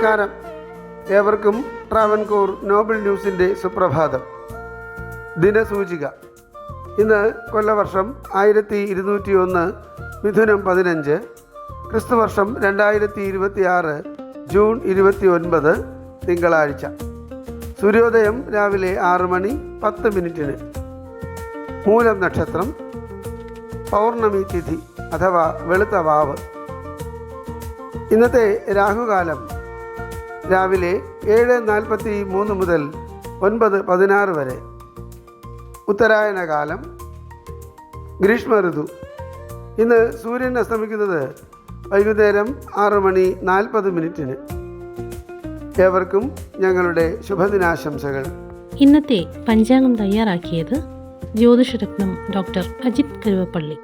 നമസ്കാരം. ഏവർക്കും ട്രാവൻകൂർ നോബിൾ ന്യൂസിൻ്റെ സുപ്രഭാതം. ദിനസൂചിക. ഇന്ന് കൊല്ലവർഷം 1201 മിഥുനം 15, ക്രിസ്തുവർഷം 2026 ജൂൺ 29 തിങ്കളാഴ്ച. സൂര്യോദയം രാവിലെ 6:10 മൂലം നക്ഷത്രം, പൗർണമി തിഥി അഥവാ വെളുത്ത വാവ്. ഇന്നത്തെ രാഹുകാലം രാവിലെ 7:43 മുതൽ 9:16 വരെ. ഉത്തരായന കാലം, ഗ്രീഷ്മ ഋതു. ഇന്ന് സൂര്യൻ അസ്തമിക്കുന്നത് വൈകുന്നേരം 6:40. ഏവർക്കും ഞങ്ങളുടെ ശുഭദിനാശംസകൾ. ഇന്നത്തെ പഞ്ചാംഗം തയ്യാറാക്കിയത് ജ്യോതിഷരത്നം ഡോക്ടർ അജിത് കരുവപ്പള്ളി.